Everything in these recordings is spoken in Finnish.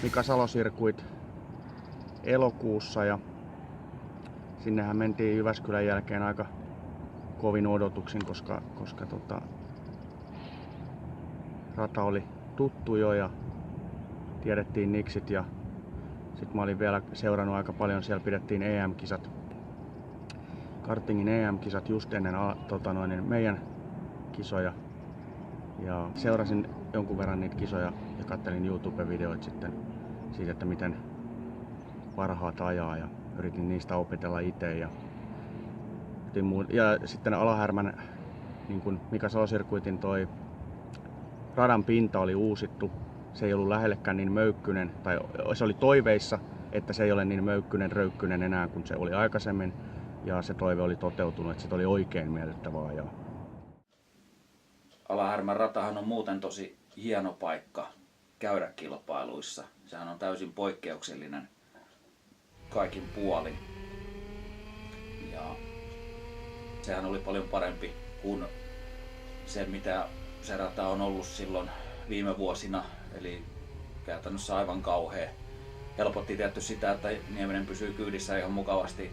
Mika Salo-sirkuit elokuussa ja sinnehän mentiin Jyväskylän jälkeen aika kovin odotuksin, koska rata oli tuttu jo ja tiedettiin niksit ja sitten mä olin vielä seurannut aika paljon, siellä pidettiin EM-kisat, kartingin EM-kisat just ennen meidän kisoja ja seurasin jonkun verran niitä kisoja ja kattelin YouTube-videoita sitten siitä, että miten parhaat ajaa ja yritin niistä opetella itse ja sitten Alahärmän, niin kuin Mika Salo-sirkuitin toi radan pinta oli uusittu. Se ei ollut lähellekään niin möykkynen, tai se oli toiveissa, että se ei ole niin röykkynen enää kuin se oli aikaisemmin. Ja se toive oli toteutunut, että se oli oikein miellyttävää ajaa. Alahärmän ratahan on muuten tosi hieno paikka käydä kilpailuissa. Sehän on täysin poikkeuksellinen kaikin puolin. Ja sehän oli paljon parempi kuin se, mitä se rata on ollut silloin viime vuosina. Eli käytännössä aivan kauhea. Helpotti tietty sitä, että Nieminen pysyy kyydissä ihan mukavasti,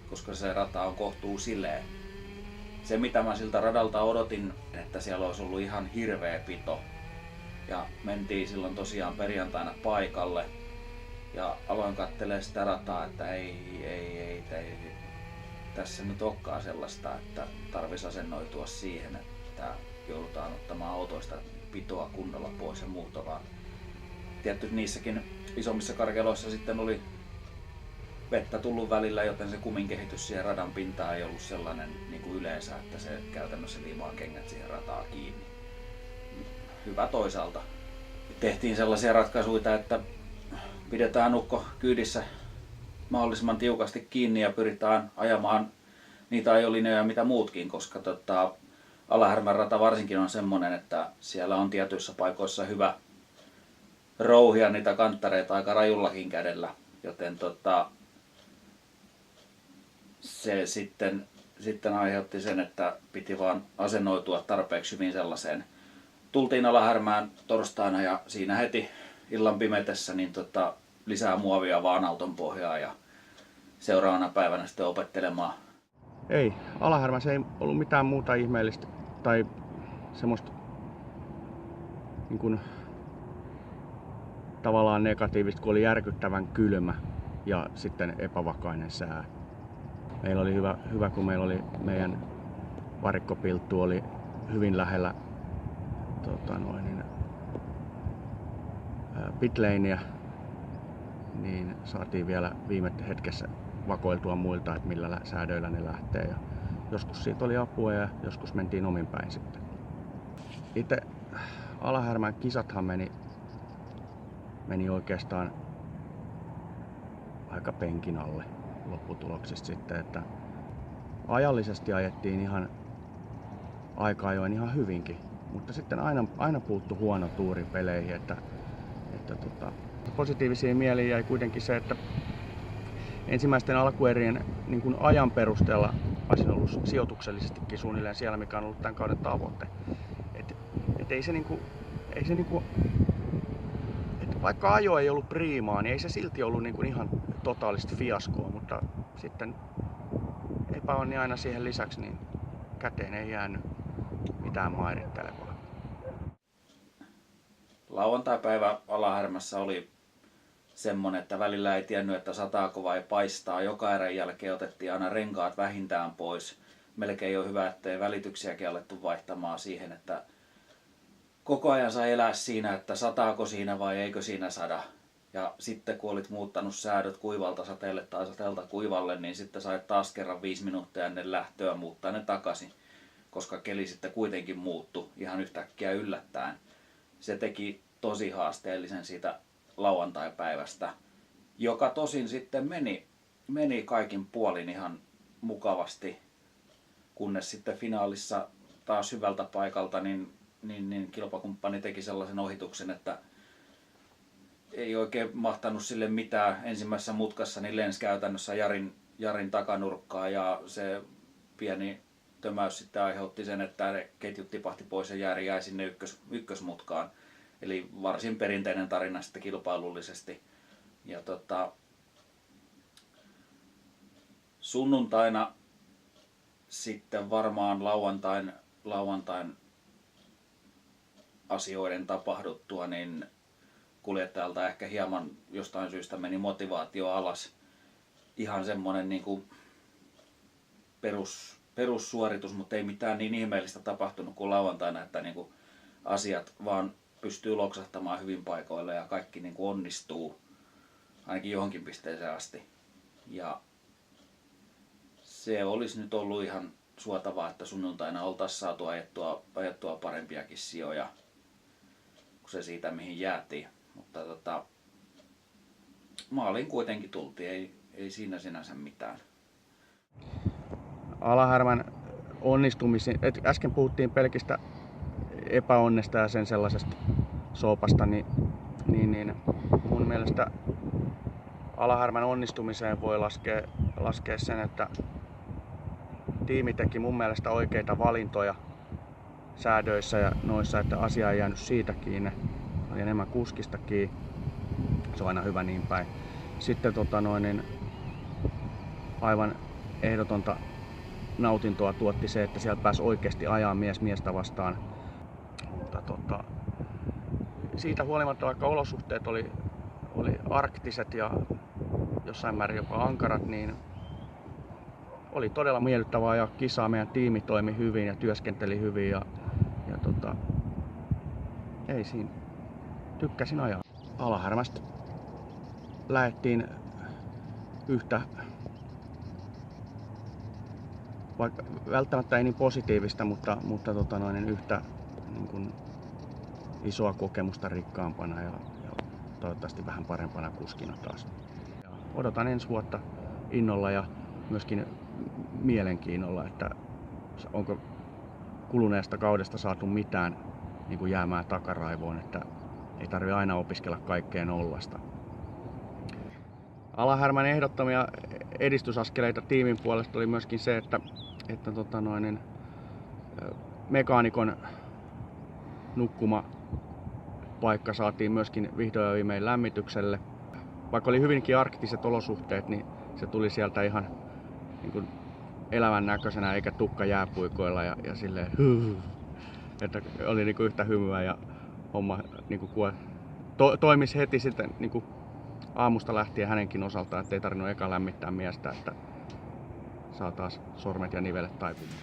koska se rata on kohtuu sileä. Se, mitä mä siltä radalta odotin, että siellä olisi ollut ihan hirveä pito. Ja mentiin silloin tosiaan perjantaina paikalle. Ja aloin katselemaan sitä rataa, että ei tässä nyt olekaan sellaista, että tarvitsisi asennoitua siihen, että joudutaan ottamaan autoista pitoa kunnolla pois ja muuta, vaan tietysti niissäkin isommissa karkeloissa sitten oli vettä tullut välillä, joten se kumin kehitys siihen radan pintaan ei ollut sellainen niin kuin yleensä, että se käytännössä liimaa kengät siihen rataan kiinni. Hyvä toisaalta. Tehtiin sellaisia ratkaisuja, että pidetään ukko kyydissä mahdollisimman tiukasti kiinni ja pyritään ajamaan niitä ajolinjoja mitä muutkin, koska Alahärmän rata varsinkin on semmoinen, että siellä on tietyissä paikoissa hyvä rouhia niitä kanttareita aika rajullakin kädellä, joten se sitten aiheutti sen, että piti vaan asennoitua tarpeeksi hyvin sellaiseen. Tultiin Alahärmään torstaina ja siinä heti illan pimetessä niin lisää muovia vaan auton pohjaan ja seuraavana päivänä sitten opettelemaan. Ei, Alahärmässä ei ollut mitään muuta ihmeellistä tai semmoista niin kuin, tavallaan negatiivista, kun oli järkyttävän kylmä ja sitten epävakainen sää. Meillä oli hyvä kun meillä oli meidän varikkopilttu oli hyvin lähellä pitlaneä, niin saatiin vielä viime hetkessä vakoiltua muilta, että millä säädöillä ne lähtee. Ja joskus siitä oli apua ja joskus mentiin omin päin sitten. Itse Alahärmän kisathan meni oikeastaan aika penkin alle lopputuloksista sitten, että ajallisesti ajettiin ihan aika ajoin ihan hyvinkin, mutta sitten aina puuttu huono tuuri peleihin, että positiivisiin mieliin jäi kuitenkin se, että ensimmäisten alkuerien niin kuin ajan perusteella olisin ollut sijoituksellisestikin suunnilleen siellä, mikä on ollut tämän kauden tavoite. Vaikka ajo ei ollut priimaa, niin ei se silti ollut niin kuin ihan totaalista fiaskoa, mutta sitten epäonni aina siihen lisäksi, niin käteen ei jäänyt mitään mairittelevaa. Lauantai-päivä Alahärmässä oli semmonen, että välillä ei tiennyt, että sataako vai paistaa. Joka erän jälkeen otettiin aina renkaat vähintään pois. Melkein on hyvä, ettei välityksiäkin alettu vaihtamaan siihen, että koko ajan sai elää siinä, että sataako siinä vai eikö siinä sada. Ja sitten kun olit muuttanut säädöt kuivalta sateelle tai sateelta kuivalle, niin sitten sait taas kerran 5 minuuttia ennen lähtöä muuttaa ne takaisin. Koska keli sitten kuitenkin muuttui ihan yhtäkkiä yllättäen. Se teki tosi haasteellisen siitä lauantai-päivästä, joka tosin sitten meni kaikin puolin ihan mukavasti, kunnes sitten finaalissa taas hyvältä paikalta niin kilpakumppani teki sellaisen ohituksen, että ei oikein mahtanut sille mitään. Ensimmäisessä mutkassa niin lensi käytännössä Jarin takanurkkaa ja se pieni tömäys sitten aiheutti sen, että ketjut tipahti pois ja Jari jäi sinne ykkösmutkaan. Eli varsin perinteinen tarina sitten kilpailullisesti. Ja sunnuntaina sitten varmaan lauantain asioiden tapahduttua, niin kuljettajalta ehkä hieman jostain syystä meni motivaatio alas. Ihan semmonen niin kuin perussuoritus, mutta ei mitään niin ihmeellistä tapahtunut kuin lauantaina, että niin kuin asiat vaan pystyy loksahtamaan hyvin paikoille ja kaikki niin kuin onnistuu ainakin johonkin pisteeseen asti. Ja se olisi nyt ollut ihan suotavaa, että sunnuntaina oltaisiin saatu ajettua parempiakin sijoja kuin se siitä, mihin jäätiin. Mutta maaliin kuitenkin tultiin, ei siinä sinänsä mitään. Alahärmän onnistumisiin, äsken puhuttiin pelkistä epäonnesta ja sen sellaisesta soopasta, niin mun mielestä Alahärmän onnistumiseen voi laskea sen, että tiimi teki mun mielestä oikeita valintoja säädöissä ja noissa, että asia ei jäänyt siitä kiinni. Oli enemmän kuskista kiinni. Se on aina hyvä niin päin. Sitten aivan ehdotonta nautintoa tuotti se, että siellä pääsi oikeasti ajaa miestä vastaan. Mutta siitä huolimatta, vaikka olosuhteet oli arktiset ja jossain määrin jopa ankarat, niin oli todella miellyttävää ajaa kisaa. Meidän tiimi toimi hyvin ja työskenteli hyvin ja ei siinä. Tykkäsin ajaa. Alahärmästä lähdettiin yhtä, vaikka välttämättä ei niin positiivista, mutta yhtä niin kuin isoa kokemusta rikkaampana ja toivottavasti vähän parempana kuskina taas. Ja odotan ensi vuotta innolla ja myöskin mielenkiinnolla, että onko kuluneesta kaudesta saatu mitään niin kuin jäämään takaraivoon, että ei tarvitse aina opiskella kaikkea nollasta. Alahärmän ehdottomia edistysaskeleita tiimin puolesta oli myöskin se, että mekaanikon nukkuma paikka saatiin myöskin vihdoin ja viimein lämmitykselle. Vaikka oli hyvinkin arktiset olosuhteet, niin se tuli sieltä ihan niin kuin elävän näköisenä eikä tukka jääpuikoilla ja silleen että oli niin kuin yhtä hymyä ja homma niin kuin toimisi heti sitten niin kuin aamusta lähtien hänenkin osaltaan, ettei tarvinnut eka lämmittää miestä, että saa taas sormet ja nivelet taipumaan.